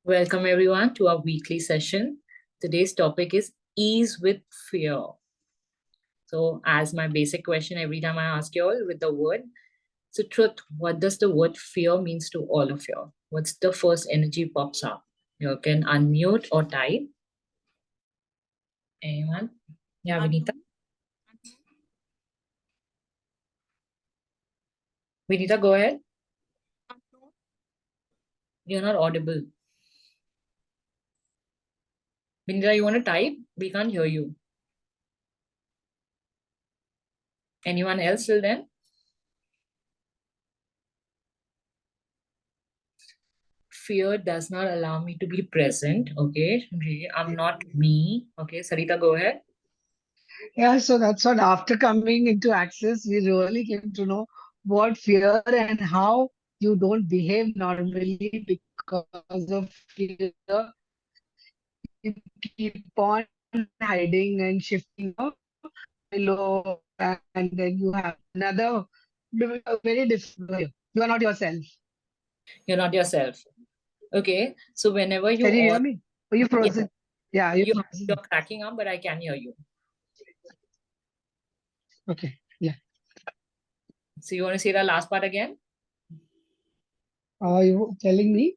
Welcome everyone to our weekly session. Today's topic is ease with fear. So as my basic question every time I ask you all with the word, so truth, what does the word fear means to all of you? What's the first energy pops up? You can unmute or type. Anyone? Yeah, Vinita. Vinita, go ahead. You're not audible. Vinita, you want to type? We can't hear you. Anyone else till then? Fear does not allow me to be present. Okay. I'm not me. Okay. Sarita, go ahead. Yeah, so that's what after coming into Access, we really came to know what fear and how you don't behave normally because of fear. You keep on hiding and shifting below, and then you have another very different way. You are not yourself. You're not yourself. Okay. So whenever you Can you all, hear me? Are you yeah, frozen? Yeah, you're you're frozen. cracking up, but I can hear you. Okay, yeah. So you want to say the last part again? Are you telling me?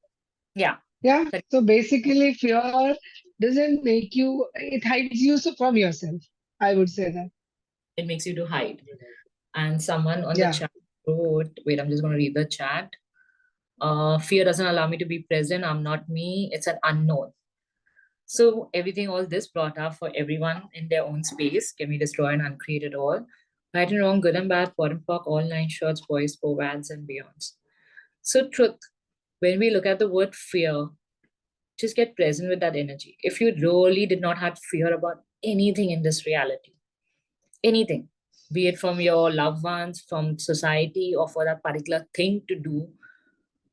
Yeah. Yeah, That so basically, fear doesn't make you, it hides you from yourself. I would say that. it makes you to hide. And someone on the Yeah. chat wrote, wait, I'm just going to read the chat. Fear doesn't allow me to be present. I'm not me. It's an unknown. So everything, all this brought up for everyone in their own space. Can we destroy and uncreate it all? Right and wrong, good and bad, pot and pock, all nine shorts, boys, vads, and beyonds. So truth, when we look at the word fear, just get present with that energy. If you really did not have fear about anything in this reality, anything, be it from your loved ones, from society, or for that particular thing to do,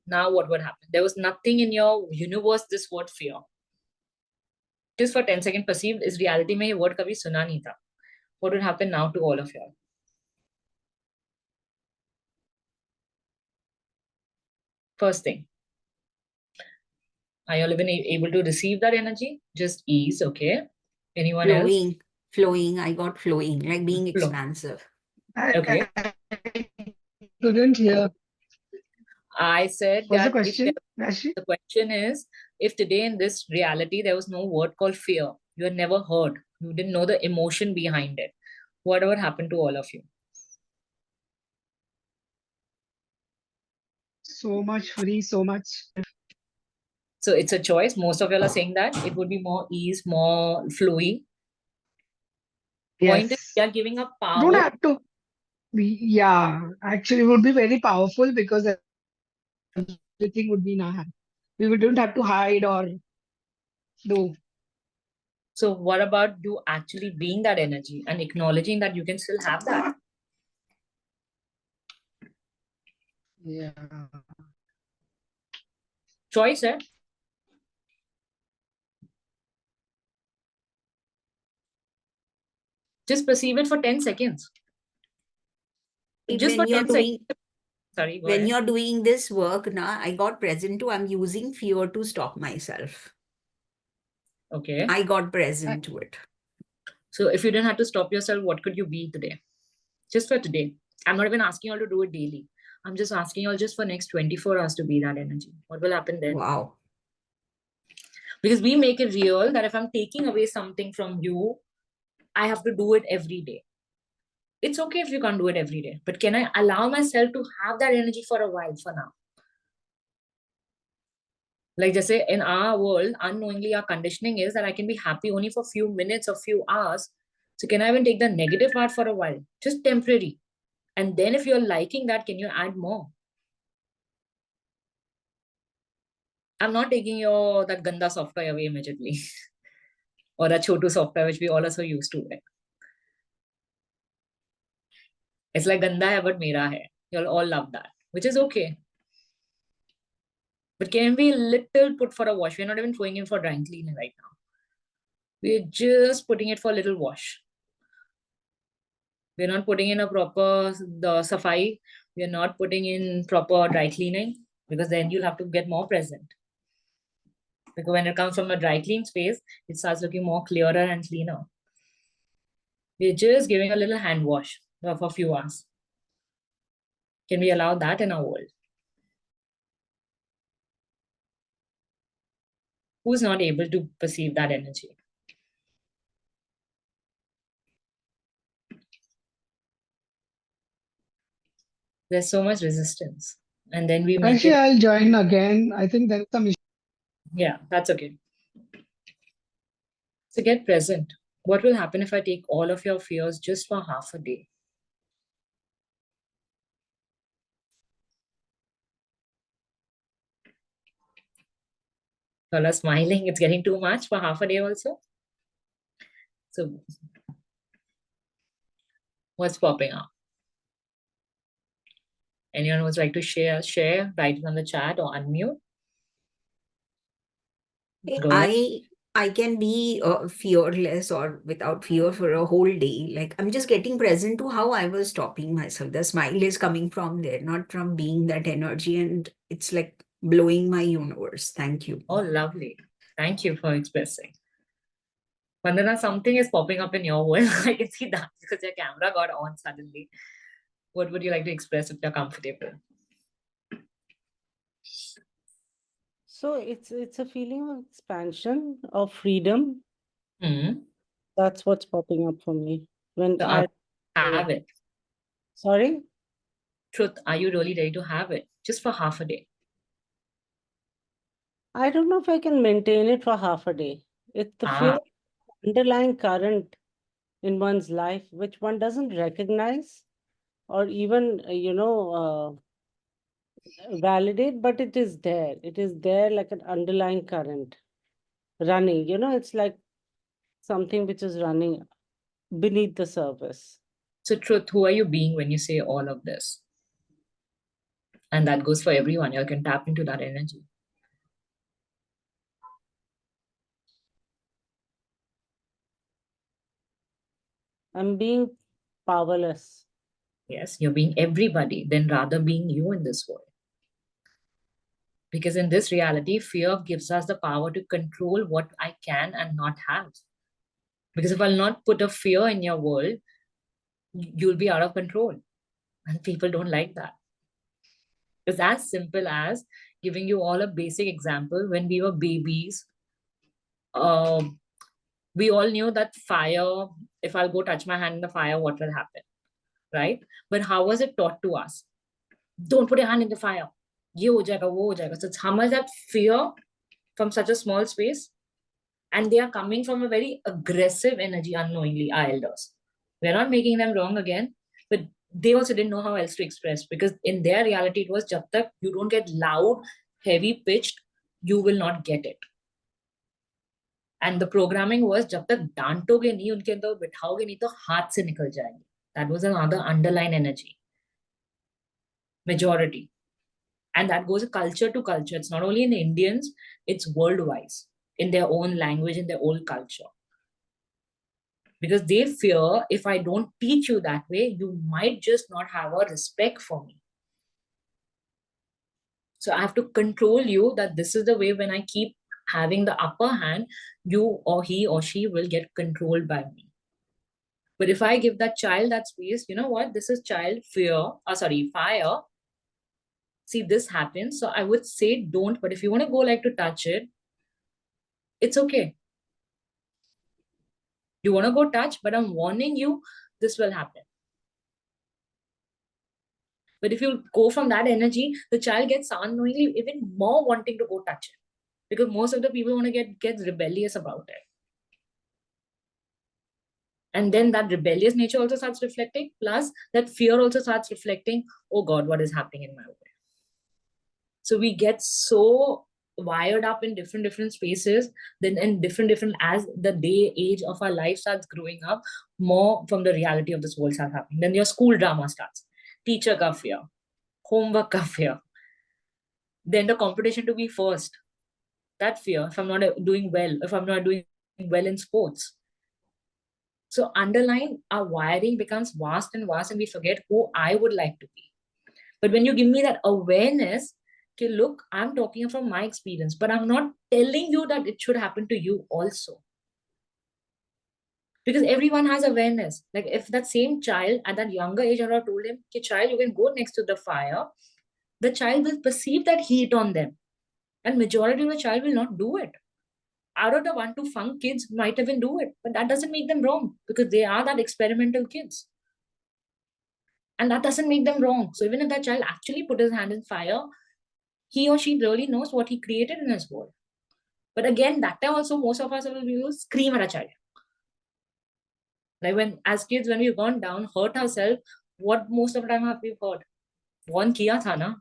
now what would happen? There was nothing in your universe, this word fear. Just for 10 seconds perceived, is reality mein ye word kabhi suna nahi tha. What would happen now to all of you? First thing, are you all even able to receive that energy? Just ease, okay? Anyone else? Flowing. I got flowing, like being Flow. expansive. Okay. I couldn't hear. I said What's the that if question, Rashi? the question is, if today in this reality there was no word called fear, you had never heard, you didn't know the emotion behind it, what would happen to all of you? So much free, so much. So it's a choice. Most of you are saying that it would be more ease, more flowy. Point is, Yes. we are giving up Don't power. have to be, yeah, actually, it would be very powerful because everything would be in our hand. Don't have to hide or do. So what about you actually being that energy and acknowledging that you can still have that Yeah. choice, eh? Just perceive it for 10 seconds. Just for When you're 10 seconds. doing Sorry, go when ahead. you're doing this work now, I got present to. I'm using fear to stop myself. Okay. I got present to it. So if you didn't have to stop yourself, what could you be today? Just for today. I'm not even asking you all to do it daily. I'm just asking you all just for next 24 hours to be that energy. What will happen then? Wow. Because we make it real that if I'm taking away something from you, I have to do it every day. It's okay if you can't do it every day, but can I allow myself to have that energy for a while for now? Like just say in our world, unknowingly our conditioning is that I can be happy only for a few minutes or few hours. So can I even take the negative part for a while? Just temporary. And then if you're liking that, can you add more? I'm not taking your that ganda software away immediately. Or that chotu software which we all are so used to it. It's like ganda hai but mera hai. You'll all love that, which is okay. But can we little put for a wash? We're not even throwing in for dry cleaning right now. We're just putting it for a little wash. We're not putting in a proper the safai. We're not putting in proper dry cleaning because then you'll have to get more present. Because when it comes from a dry clean space, it starts looking more clearer and cleaner. We're just giving a little hand wash for a few hours. Can we allow that in our world? Who's not able to perceive that energy? There's so much resistance. And then we make Actually, it. I'll join again. I think there's some issue. Yeah, that's okay. So get present. What will happen if I take all of your fears just for half a day? Y'all are smiling. It's getting too much for half a day also. So what's popping up? Anyone would like to share, write it on the chat or unmute. Go ahead. I can be fearless or without fear for a whole day. Like I'm just getting present to how I was stopping myself. The smile is coming from there, not from being that energy, and it's like blowing my universe. Thank you. Oh, lovely. Thank you for expressing. Vandana, something is popping up in your world. I can see that because your camera got on suddenly. What would you like to express if you're comfortable? So it's a feeling of expansion, of freedom. Hmm. That's what's popping up for me when So I have it. sorry. Truth, are you really ready to have it? Just for half a day. I don't know if I can maintain it for half a day. It's the fear underlying current in one's life, which one doesn't recognize or even, validate, but it is there. It is there like an underlying current running. It's like something which is running beneath the surface. So truth, who are you being when you say all of this? And that goes for everyone. You can tap into that energy. I'm being powerless. Yes, you're being everybody, then rather being you in this world. Because in this reality, fear gives us the power to control what I can and not have. Because if I'll not put a fear in your world, you'll be out of control. And people don't like that. It's as simple as giving you all a basic example. When we were babies, we all knew that fire, if I'll go touch my hand in the fire, what will happen, right? But how was it taught to us? Don't put your hand in the fire. Ye ho jayega, wo ho jayega. So it's how much that fear from such a small space, and they are coming from a very aggressive energy unknowingly, our elders. We're not making them wrong again, but they also didn't know how else to express, because in their reality it was jab tak you don't get loud, heavy pitched, you will not get it. And the programming was जब तक डांटोगे नहीं उनके अंदर बिठाओगे नहीं तो हाथ से निकल जाएंगे. That was another underlying energy. Majority. And that goes culture to culture. It's not only in Indians, it's worldwide, in their own language, in their own culture. Because they fear if I don't teach you that way, you might just not have a respect for me. So I have to control you that this is the way. When I keep having the upper hand, you or he or she will get controlled by me. But if I give that child that space, you know what? This is child fire. See, this happens. So I would say don't, but if you want to go like to touch it, it's okay. You want to go touch, but I'm warning you, this will happen. But if you go from that energy, the child gets unknowingly even more wanting to go touch it. Because most of the people want to get rebellious about it. And then that rebellious nature also starts reflecting, plus that fear also starts reflecting, oh God, what is happening in my world? So we get so wired up in different spaces, then in different as the age of our life starts growing up, more from the reality of this world starts happening. Then your school drama starts. Teacher ka fear, homework ka fear. Then the competition to be first. That fear, if I'm not doing well in sports. So underlying our wiring becomes vast and vast, and we forget who I would like to be. But when you give me that awareness, Okay, look, I'm talking from my experience, but I'm not telling you that it should happen to you also. Because everyone has awareness. Like if that same child at that younger age, I would have told him, okay, child, you can go next to the fire, the child will perceive that heat on them. And majority of the child will not do it. Out of the 1 to funk kids might even do it, but that doesn't make them wrong because they are that experimental kids. And that doesn't make them wrong. So even if that child actually put his hand in fire, he or she really knows what he created in his world. But again, that time also most of us will scream at a child. Like when as kids, when we've gone down, hurt ourselves, what most of the time have we heard? One kiya tha na,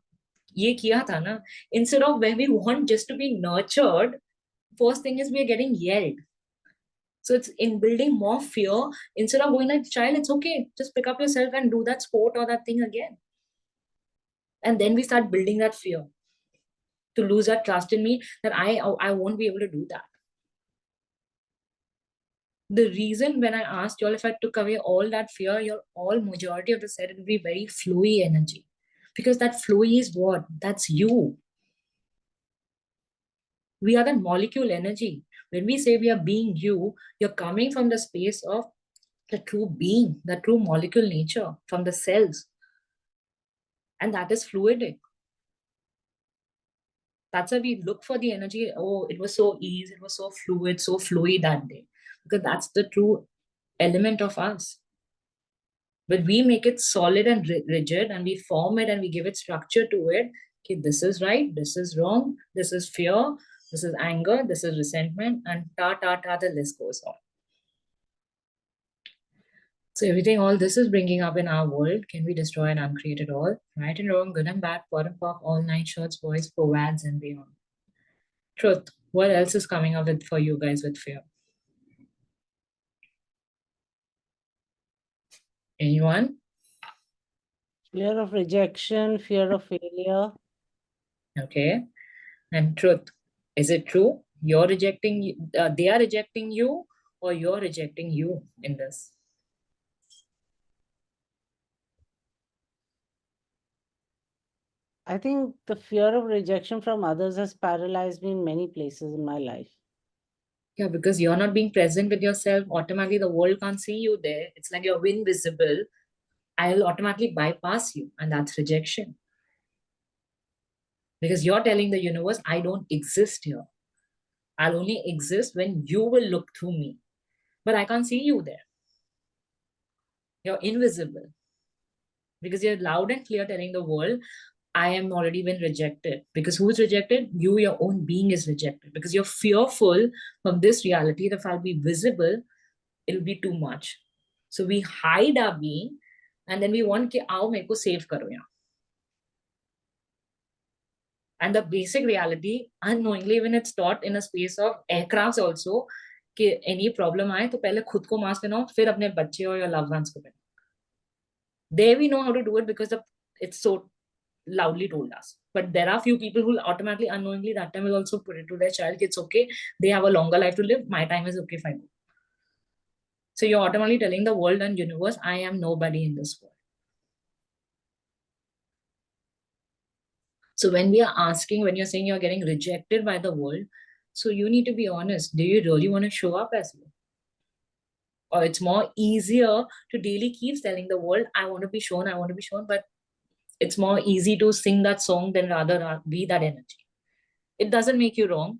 ye kiya tha na. Instead of where we want just to be nurtured, first thing is we are getting yelled. So it's in building more fear. Instead of going like, child, it's okay. Just pick up yourself and do that sport or that thing again. And then we start building that fear to lose that trust in me that I won't be able to do that. The reason when I asked y'all if I took away all that fear, your all majority of the said it would be very flowy energy. Because that flowy is what? That's you. We are that molecule energy. When we say we are being you, you're coming from the space of the true being, the true molecule nature from the cells. And that is fluidic. That's why we look for the energy. Oh, it was so easy, it was so fluid, so flowy that day. Because that's the true element of us. But we make it solid and rigid and we form it and we give it structure to it. Okay, this is right, this is wrong, this is fear, this is anger, this is resentment, and the list goes on. So everything, all this is bringing up in our world. Can we destroy and uncreate it all? Right and wrong, good and bad, pot and pop, all 9 shorts, boys, forwards and beyond. Truth. What else is coming up with for you guys with fear? Anyone? Fear of rejection, fear of failure. Okay. And truth. Is it true? You're rejecting, they are rejecting you, or you're rejecting you in this? I think the fear of rejection from others has paralyzed me in many places in my life. Yeah, because you're not being present with yourself, automatically the world can't see you there. It's like you're invisible. I'll automatically bypass you, and that's rejection. Because you're telling the universe, I don't exist here. I'll only exist when you will look through me. But I can't see you there. You're invisible. Because you're loud and clear telling the world, I am already been rejected. Because who's rejected? You, your own being is rejected. Because you're fearful of this reality that if I'll be visible, it'll be too much. So we hide our being and then we want कि आओ मेरे को save करो यहाँ. And the basic reality, unknowingly when it's taught in a space of aircrafts also, कि any problem आए तो पहले खुद को mask पहनाओ फिर अपने बच्चे और your loved ones को पहनाओ. There we know how to do it because it's so loudly told us. But there are few people who automatically, unknowingly, that time will also put it to their child, it's okay, they have a longer life to live, my time is okay if I go. So you're automatically telling the world and universe, I am nobody in this world. So when we are asking, when you're saying you're getting rejected by the world, so you need to be honest. Do you really want to show up as you? Or it's more easier to daily keep telling the world, I want to be shown, but it's more easy to sing that song than rather be that energy. It doesn't make you wrong,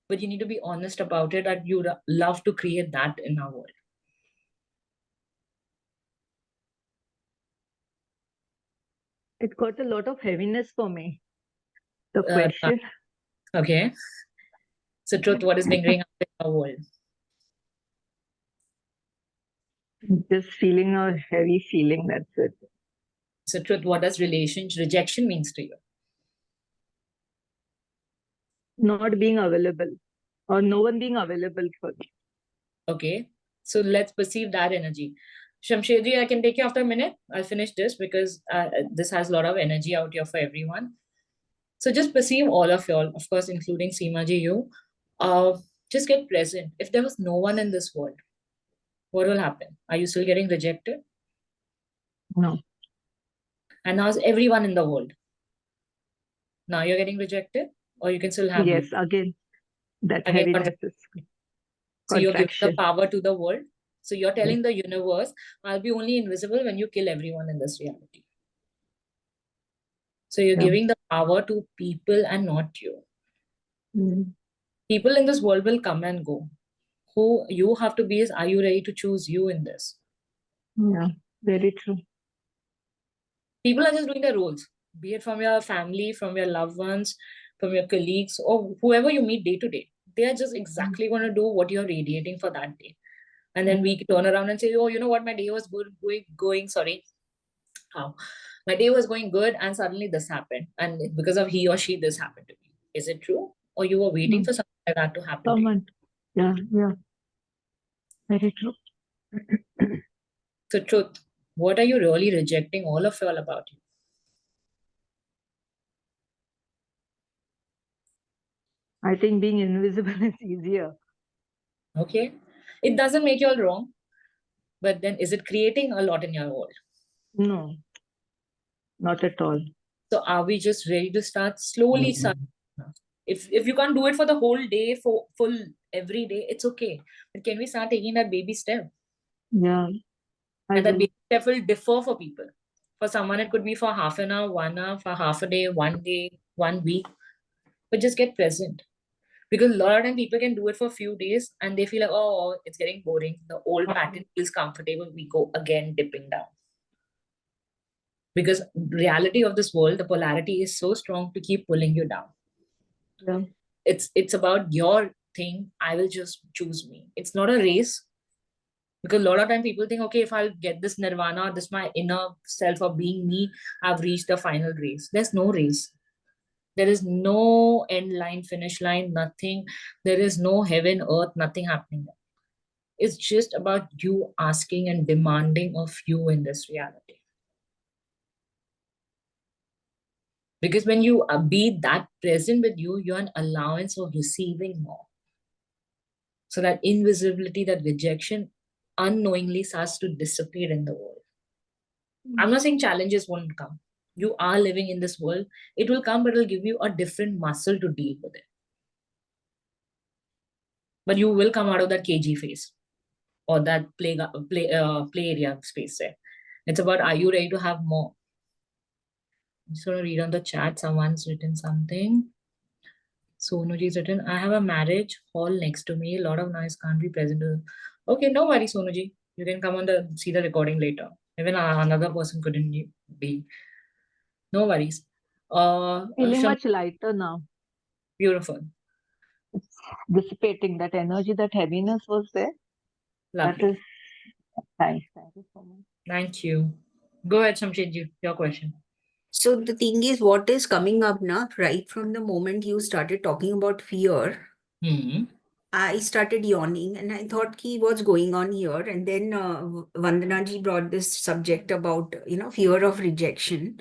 but you need to be honest about it that you love to create that in our world. It got a lot of heaviness for me. The Uh, question. Okay. So truth, what is bringing up in our world? Just feeling a heavy feeling, that's it. So truth, what does rejection means to you? Not being available or no one being available for me. Okay. So let's perceive that energy. Shamshedji, I can take you after a minute. I'll finish this because this has a lot of energy out here for everyone. So just perceive all of y'all, of course, including Seemaji, you. Just get present. If there was no one in this world, what will happen? Are you still getting rejected? No. And now it's everyone in the world. Now you're getting rejected, or you can still have you. Yes, again, that Again, heaviness is so you're giving the contraction. power to the world. So you're telling the universe, I'll be only invisible when you kill everyone in this reality. So you're Yeah. giving the power to people and not you. Mm. People in this world will come and go. Who you have to be is, are you ready to choose you in this? Yeah, very true. People are just doing their roles, be it from your family, from your loved ones, from your colleagues, or whoever you meet day to day. They are just exactly going to do what you're radiating for that day. And then we turn around and say, oh, you know what, my day was good, my day was going good, and suddenly this happened. And because of he or she, this happened to me. Is it true? Or you were waiting Mm. for something like that to happen to you? Someone. Yeah, very true. So, truth, what are you really rejecting all of all about you? I think being invisible is easier. Okay. It doesn't make you all wrong, but then is it creating a lot in your world? No, not at all. So are we just ready to start slowly? If you can't do it for the whole day, for full every day, it's okay. But can we start taking that baby step? Yeah, I And that will. baby step will differ for people. For someone, it could be for half an hour, 1 hour, for half a day, 1 week. But just get present. Because a lot of time people can do it for a few days and they feel like, oh, it's getting boring. The old pattern feels comfortable. We go again dipping down. Because reality of this world, the polarity is so strong to keep pulling you down. Yeah. It's about your thing. I will just choose me. It's not a race. Because a lot of time people think, okay, if I'll get this nirvana, this my inner self of being me, I've reached the final race. There's no race. There is no end line, finish line, nothing. There is no heaven, earth, nothing happening there. It's just about you asking and demanding of you in this reality. Because when you be that present with you, you're an allowance of receiving more. So that invisibility, that rejection unknowingly starts to disappear in the world. I'm not saying challenges won't come. You are living in this world. It will come, but it'll give you a different muscle to deal with it. But you will come out of that KG phase or that play area space there. It's about, are you ready to have more? I'm just going to read on the chat. Someone's written something. Sonuji's written, I have a marriage hall next to me. A lot of noise, can't be present. Okay, no worries, Sonuji. You can come on see the recording later. Even another person couldn't be. No worries. Feeling much lighter now. Beautiful. It's dissipating. That energy, that heaviness was there. Lovely. That is nice. Thank you so much. Thank you. Go ahead, Shamshedji, your question. So the thing is, what is coming up now, right from the moment you started talking about fear, I started yawning and I thought, ki, what's going on here? And then Vandana ji brought this subject about, fear of rejection.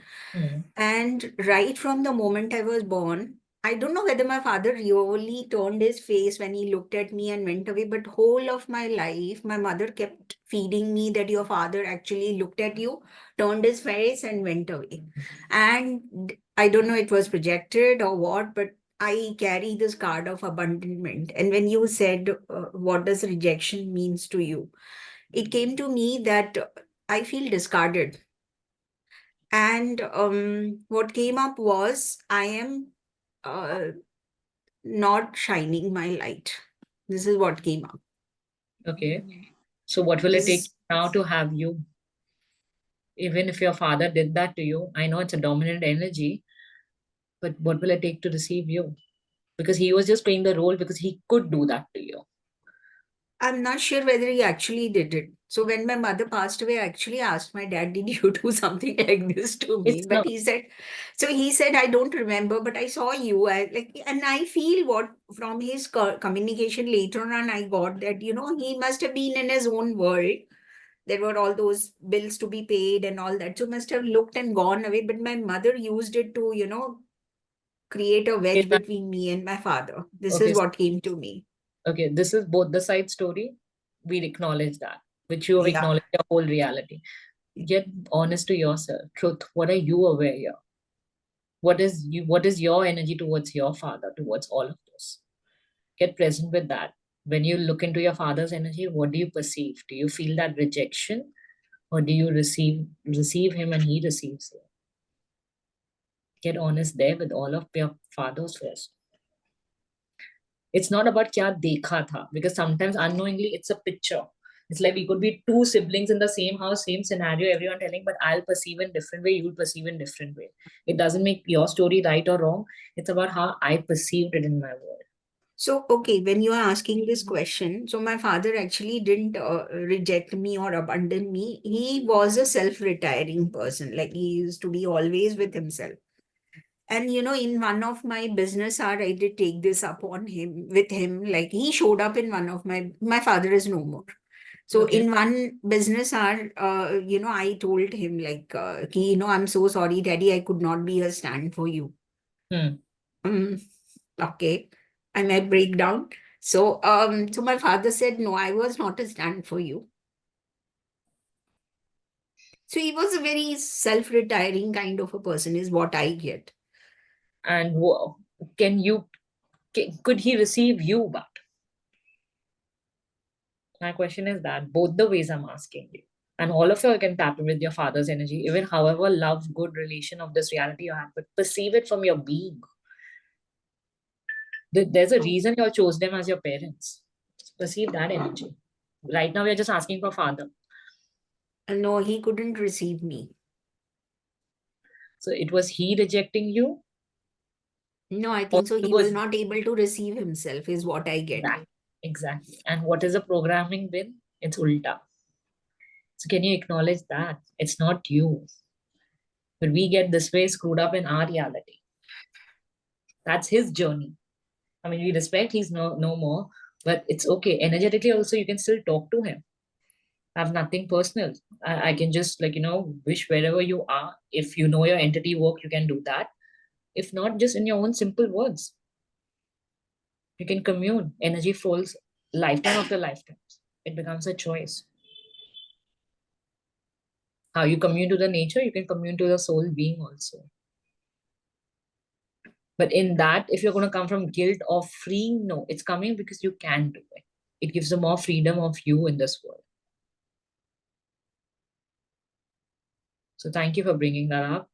And right from the moment I was born, I don't know whether my father really turned his face when he looked at me and went away, but whole of my life, my mother kept feeding me that your father actually looked at you, turned his face and went away. And I don't know, it was projected or what, but I carry this card of abandonment. And when you said, what does rejection means to you? It came to me that I feel discarded. And what came up was, I am not shining my light. This is what came up. Okay. So what will it take now to have you? Even if your father did that to you, I know it's a dominant energy, but what will it take to receive you? Because he was just playing the role because he could do that to you. I'm not sure whether he actually did it. So when my mother passed away, I actually asked my dad, did you do something like this to me? But he said, I don't remember, but I saw you. And I feel what from his communication later on, I got that, he must have been in his own world. There were all those bills to be paid and all that. So must have looked and gone away. But my mother used it to, create a wedge between me and my father. This is what came to me. Okay, this is both the side story. We acknowledge that, which you have acknowledged your whole reality. Get honest to yourself. Truth, what are you aware here? What is your energy towards your father, towards all of this? Get present with that. When you look into your father's energy, what do you perceive? Do you feel that rejection, or do you receive him and he receives you? Get honest there with all of your fathers first. It's not about kya dekha tha, because sometimes unknowingly it's a picture. It's like we could be two siblings in the same house, same scenario, everyone telling, but I'll perceive in different way, you'll perceive in different way. It doesn't make your story right or wrong. It's about how I perceived it in my world. So, okay, when you are asking this question, so my father actually didn't reject me or abandon me. He was a self-retiring person. Like he used to be always with himself. And in one of my business hour, I did take this up on him with him. Like he showed up in one of my father is no more. So Okay. in one business hour, I told him like, I'm so sorry, Daddy, I could not be a stand for you. Hmm. Okay, I might break down. So my father said, no, I was not a stand for you. So he was a very self-retiring kind of a person, is what I get. And could he receive you back? My question is that both the ways I'm asking you. And all of you can tap in with your father's energy, even however love, good relation of this reality you have, but perceive it from your being. There's a reason you all chose them as your parents. Perceive that energy. Right now, we're just asking for father. And no, he couldn't receive me. So it was he rejecting you? No, I think so. it He was not able to receive himself, is what I get. Exactly. And what is the programming been? It's ulta. So can you acknowledge that? It's not you. But we get this way screwed up in our reality. That's his journey. I mean, we respect he's no more, but it's okay. Energetically also, you can still talk to him. Have nothing personal. I can just wish wherever you are. If you know your entity work, you can do that. If not, just in your own simple words. You can commune. Energy flows lifetime after lifetime. It becomes a choice. How you commune to the nature, you can commune to the soul being also. But in that, if you're going to come from guilt or freeing, no, it's coming because you can do it. It gives you more freedom of you in this world. So thank you for bringing that up.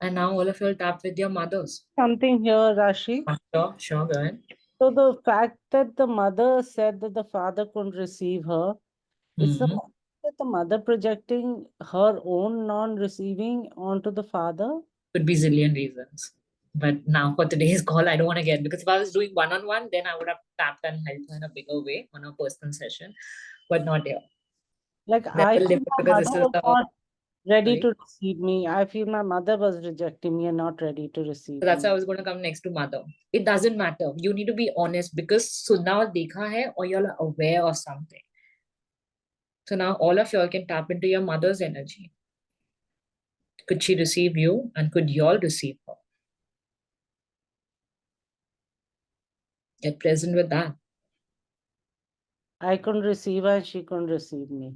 And now all of you will tap with your mothers. Something here, Rashi. Sure, go ahead. So the fact that the mother said that the father couldn't receive her, it's the Mhm. fact that the mother projecting her own non-receiving onto the father. Could be zillion reasons. But now for today's call, I don't want to get, because if I was doing one-on-one, then I would have tapped and helped her in a bigger way on a personal session, but not here. Like That I will feel differ my because this mother is was the not ready sorry. to receive me. I feel my mother was rejecting me and not ready to receive So that's why I me. was going to come next to mother. It doesn't matter. You need to be honest, because so now dekha hai, or you're aware of something. So now all of y'all can tap into your mother's energy. Could she receive you, and could y'all receive her? Get present with that. I couldn't receive her and she couldn't receive me.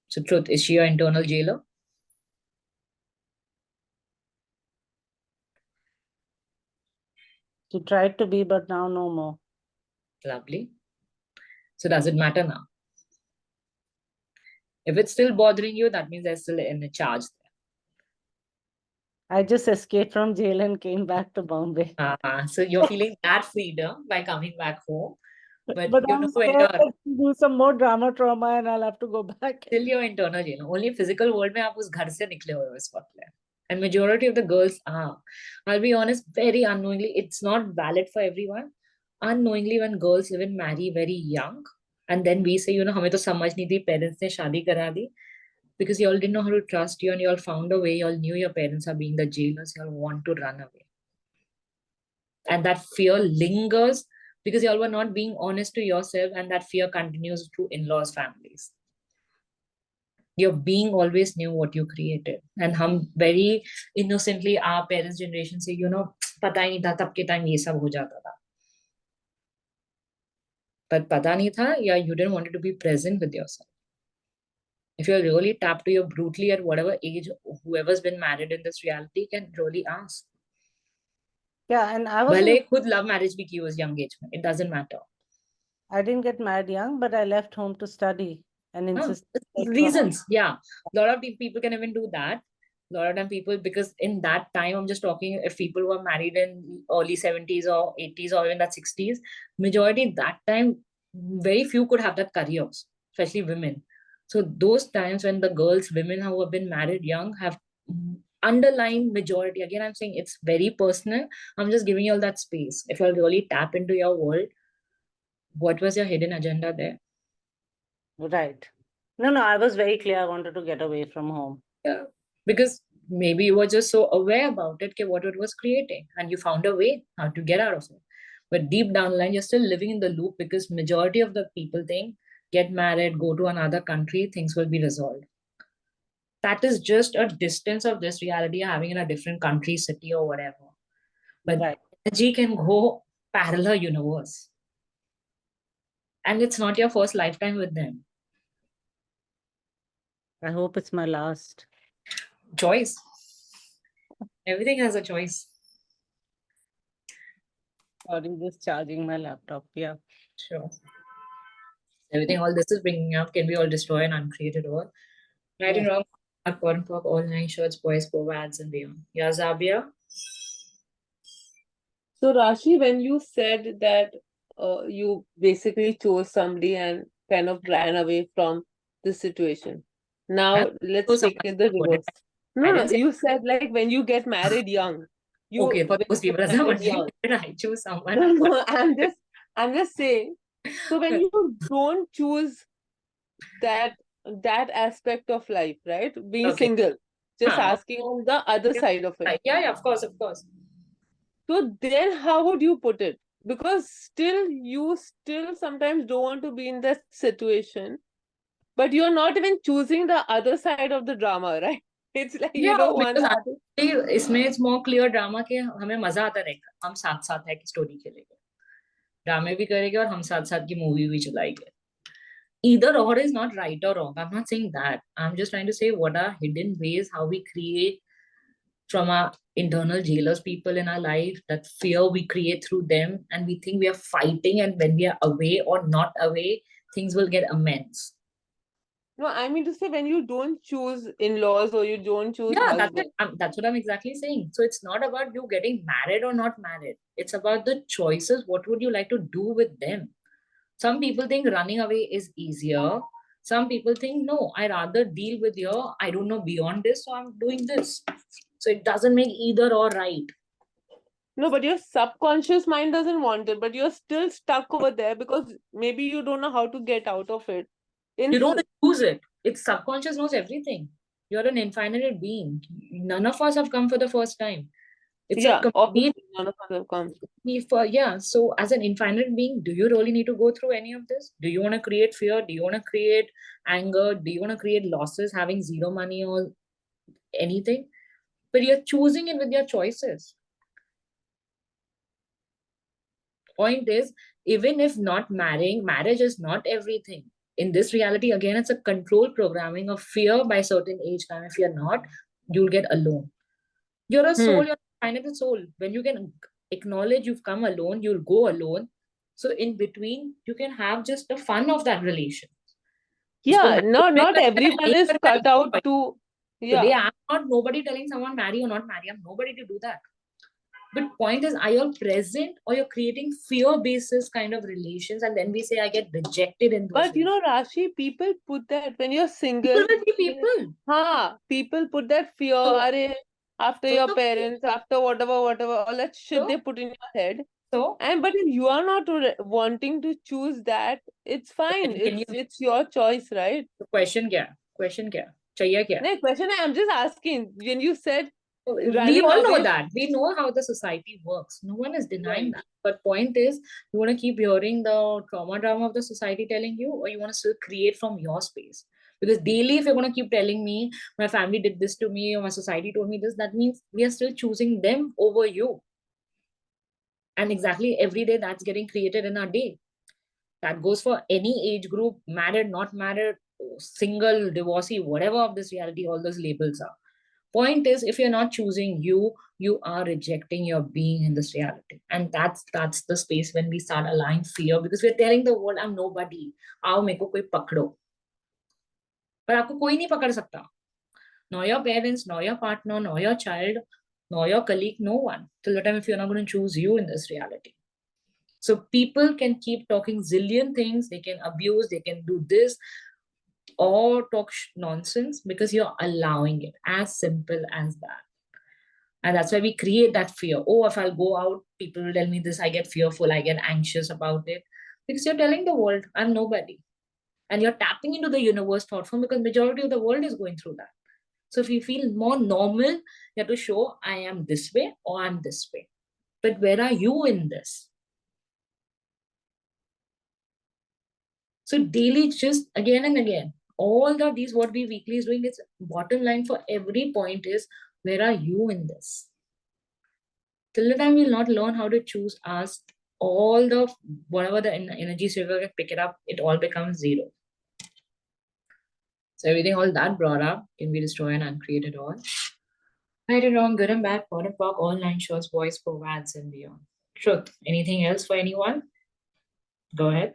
So truth, is she your internal jailer? She tried to be, but now no more. Lovely. So does it matter now? If it's still bothering you, that means there's still in a charge I just escaped from jail and came back to Bombay. there. So you're feeling that freedom by coming back home. But But you I'm know when scared you're that she'll do some more drama trauma and I'll have to go back. still your internal jailer. Only physical world में आप उस घर से निकले हुए हो इस वक्त में. And majority of the girls are. I'll be honest, very unknowingly, it's not valid for everyone. Unknowingly, when girls even marry very young, and then we say, हमें तो समझ नहीं थी, parents ने शादी करा दी, because you all didn't know how to trust you, and you all found a way, you all knew your parents are being the jailers, you all want to run away. And that fear lingers because you all were not being honest to yourself, and that fear continues through in-laws families. Your being always knew what you created. And हम very innocently, our parents' generation say, पता ही नहीं था, तब के time ये सब हो जाता था. But पता नहीं था, या you didn't want to be present with yourself. If you're really tapped to your brutally at whatever age, whoever's been married in this reality can really ask. Yeah, and I was Bhale khud love marriage bhi ki ho us young age mein. It doesn't matter. I didn't get married young, but I left home to study and insisted. that from- Reasons, yeah. A lot of people can even do that. A lot of time people, because in that time, I'm just talking if people were married in early 70s or 80s or even that 60s, majority that time, very few could have that careers, especially women. So those times when the girls, women who have been married young have underlying majority. Again, I'm saying it's very personal. I'm just giving you all that space. If you'll really tap into your world, what was your hidden agenda there? Right. No, I was very clear. I wanted to get away from home. Yeah, because maybe you were just so aware about it, what it was creating, and you found a way how to get out of it. But deep down the line, you're still living in the loop because majority of the people think get married, go to another country, things will be resolved. That is just a distance of this reality you're having in a different country, city, or whatever. But Right. energy can go parallel universe, and it's not your first lifetime with them. I hope it's my last. Choice. Everything has a choice. Sorry, just charging my laptop. Yeah. Sure. Everything all this is bringing up, can we all destroy an uncreated world? Right and Yes. wrong, porn pop, all nine shirts, boys, go ads and beyond. Yeah, Zabia? So Rashi, when you said that you basically chose somebody and kind of ran away from the situation, now let's chose take it the somebody. reverse. I No, didn't say- you said like when you get married young, you Okay, for when those you people, get I'm married wondering, young. did I choose someone? No, no, I'm just saying. So when you don't choose that aspect of life, right? Being Okay. single, just Huh. asking on the other side of it. Right. Yeah, of course, of course. So then how would you put it? Because you still sometimes don't want to be in that situation, but you're not even choosing the other side of the drama, right? It's like you Yeah, don't want because the other. इसमें it's more clear drama के हमें मजा आता रहेगा हम साथ साथ है कि स्टोरी खेलेंगे ड्रामे भी करेंगे और हम साथ साथ की मूवी भी चलाएंगे either or is not right or wrong. I'm not saying that. I'm just trying to say what are hidden ways how we create from our internal jailers people in our life, that fear we create through them, and we think we are fighting, and when we are away or not away, things will get immense. No, I mean to say when you don't choose in-laws or you don't choose Yeah, that's husband. it. That's what I'm exactly saying. So it's not about you getting married or not married. It's about the choices. What would you like to do with them? Some people think running away is easier. Some people think, no, I rather deal with your, I don't know beyond this, so I'm doing this. So it doesn't make either or right. No, but your subconscious mind doesn't want it, but you're still stuck over there because maybe you don't know how to get out of it. You don't choose it. It's subconscious knows everything. You're an infinite being. None of us have come for the first time. It's yeah, a complete obviously none of us have come. yeah. So as an infinite being, do you really need to go through any of this? Do you want to create fear? Do you want to create anger? Do you want to create losses, having zero money or anything? But you're choosing it with your choices. Point is, even if not marrying, marriage is not everything. In this reality, again, it's a control programming of fear by certain age time. If you're not, you'll get alone. You're a soul, you're a finite soul. When you can acknowledge you've come alone, you'll go alone. So in between, you can have just the fun of that relation. Yeah, not everyone is cut out to. Today, Yeah. I'm not nobody telling someone marry or not marry. I'm nobody to do that. But point is, are you present or you're creating fear-basis kind of relations, and then we say I get rejected in those. But you know, Rashi, people put that when you're single. People will be people. People put that fear. Are after So your the- parents, after whatever, all that shit So- they put in your head. So But if you are not wanting to choose that, it's fine. Can you- It's your choice, right? question kya? Question kya? Chahiye kya? No, question I'm just asking. When you said We running all know away- that. We know how the society works. No one is denying Right. that. But point is, you want to keep hearing the trauma drama of the society telling you, or you want to still create from your space? Because daily, if you're going to keep telling me, my family did this to me, or my society told me this, that means we are still choosing them over you. And exactly every day that's getting created in our day. That goes for any age group, married, not married, single, divorcee, whatever of this reality, all those labels are. Point is, if you're not choosing you, you are rejecting your being in this reality. And that's the space when we start allowing fear, because we're telling the world, I'm nobody. Aao meko koi pakdo. But aapko koi nahi pakad sakta. Nor your parents, nor your partner, nor your child, nor your colleague, no one. Till the time if you're not going to choose you in this reality. So people can keep talking zillion things, they can abuse, they can do this, or talk nonsense, because you're allowing it. As simple as that. And that's why we create that fear. Oh, if I'll go out, people will tell me this, I get fearful, I get anxious about it. Because you're telling the world, I'm nobody. And you're tapping into the universe thought form, because majority of the world is going through that. So if you feel more normal, you have to show I am this way or I'm this way. But where are you in this? So daily, just again and again, all these what we weekly is doing, is bottom line for every point is, where are you in this? Till the time we'll not learn how to choose us, all the whatever the energy silver can pick it up, it all becomes zero. So everything all that brought up can be destroyed and uncreate it all. Right and wrong, good and bad, pot and pock, all 9 shows, boys, ads and beyond. Truth. Anything else for anyone? Go ahead.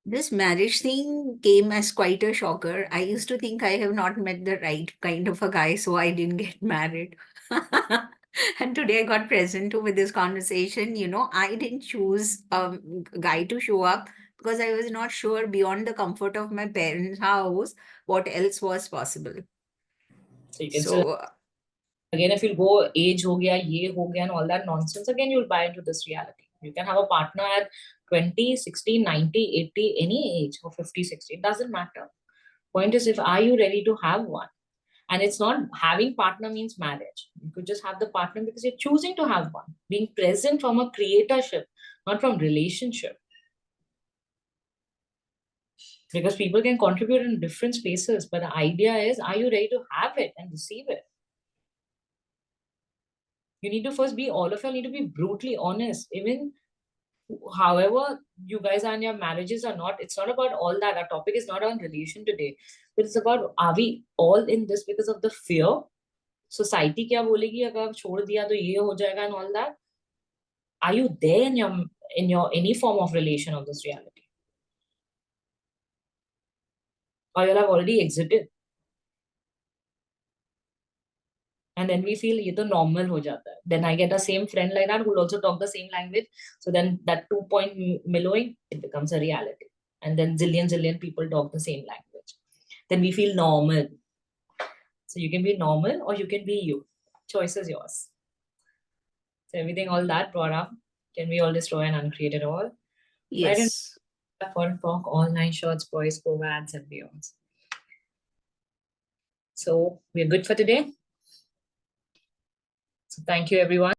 This marriage thing came as quite a shocker. I used to think I have not met the right kind of a guy, so I didn't get married. And today I got present with this conversation. You know, I didn't choose a guy to show up because I was not sure, beyond the comfort of my parents' house, what else was possible. So you can still, So, again, if you go age ho gaya, ye ho gaya and all that nonsense, again, you'll buy into this reality. You can have a partner at 20, 60, 90, 80, any age, or 50, 60, it doesn't matter. Point is, if are you ready to have one? And it's not having partner means marriage. You could just have the partner because you're choosing to have one. Being present from a creatorship, not from relationship. Because people can contribute in different spaces, but the idea is, are you ready to have it and receive it? You need to first be, all of you need to be brutally honest. Even however you guys are in your marriages or not, it's not about all that. Our topic is not on relation today, but it's about, are we all in this because of the fear? Society kya bolegi agar chhod diya to ye ho jayega and all that? Are you there in your any form of relation of this reality? Or you'll have already exited. And then we feel ye to normal ho jata hai. Then I get a same friend like that who will also talk the same language. So then that 2-point mellowing, it becomes a reality. And then zillion people talk the same language. Then we feel normal. So you can be normal or you can be you. Choice is yours. So everything, all that brought up, can we all destroy and uncreate it all? yes. For talk, all 9 shots, boys, ads and beyonds. So we're good for today. So thank you, everyone.